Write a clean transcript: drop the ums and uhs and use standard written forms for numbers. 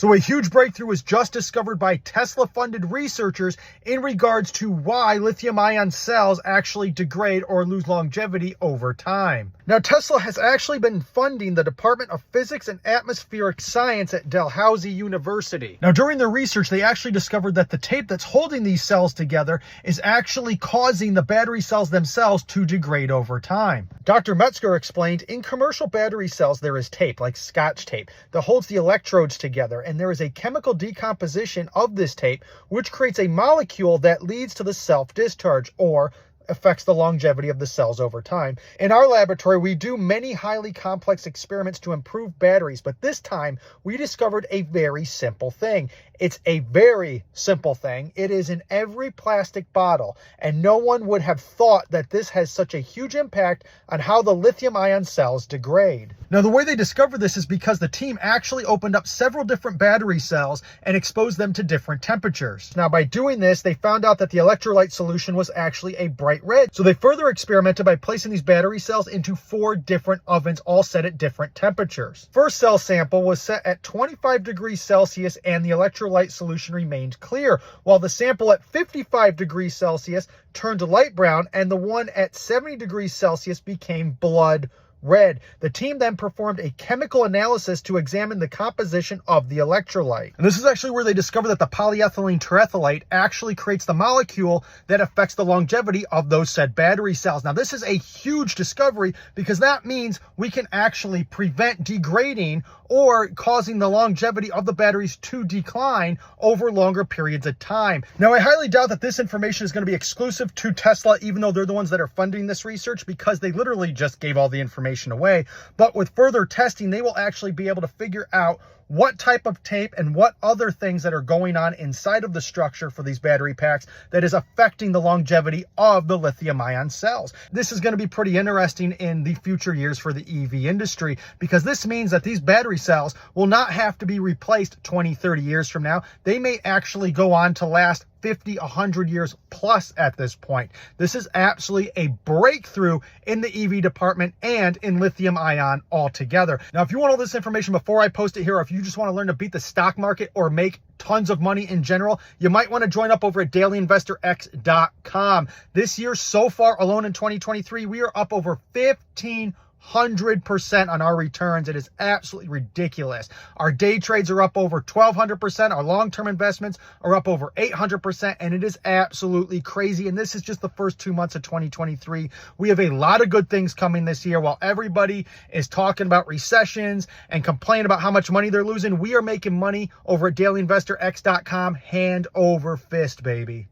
So a huge breakthrough was just discovered by Tesla-funded researchers in regards to why lithium-ion cells actually degrade or lose longevity over time. Now, Tesla has actually been funding the Department of Physics and Atmospheric Science at Dalhousie University. Now, during their research, they actually discovered that the tape that's holding these cells together is actually causing the battery cells themselves to degrade over time. Dr. Metzger explained, in commercial battery cells, there is tape, like Scotch tape, that holds the electrodes together, and there is a chemical decomposition of this tape, which creates a molecule that leads to the self-discharge, or affects the longevity of the cells over time. In our laboratory, we do many highly complex experiments to improve batteries, but this time we discovered a very simple thing. It's a very simple thing. It is in every plastic bottle, and no one would have thought that this has such a huge impact on how the lithium-ion cells degrade. Now, the way they discovered this is because the team actually opened up several different battery cells and exposed them to different temperatures. Now, by doing this, they found out that the electrolyte solution was actually a bright red. So they further experimented by placing these battery cells into 4 different ovens, all set at different temperatures. First cell sample was set at 25 degrees Celsius and the electrolyte solution remained clear, while the sample at 55 degrees Celsius turned light brown and the one at 70 degrees Celsius became blood red. The team then performed a chemical analysis to examine the composition of the electrolyte. And this is actually where they discovered that the polyethylene terephthalate actually creates the molecule that affects the longevity of those said battery cells. Now, this is a huge discovery because that means we can actually prevent degrading or causing the longevity of the batteries to decline over longer periods of time. Now, I highly doubt that this information is going to be exclusive to Tesla, even though they're the ones that are funding this research, because they literally just gave all the information away. But with further testing, they will actually be able to figure out what type of tape and what other things that are going on inside of the structure for these battery packs that is affecting the longevity of the lithium-ion cells. This is going to be pretty interesting in the future years for the EV industry, because this means that these battery cells will not have to be replaced 20, 30 years from now. They may actually go on to last 50, 100 years plus at this point. This is absolutely a breakthrough in the EV department and in lithium ion altogether. Now, if you want all this information before I post it here, or if you just want to learn to beat the stock market or make tons of money in general, you might want to join up over at dailyinvestorx.com. This year so far alone in 2023, we are up over 1,500% on our returns. It is absolutely ridiculous. Our day trades are up over 1,200%. Our long-term investments are up over 800%, and it is absolutely crazy. And this is just the first 2 months of 2023. We have a lot of good things coming this year. While everybody is talking about recessions and complaining about how much money they're losing, we are making money over at dailyinvestorx.com hand over fist, baby.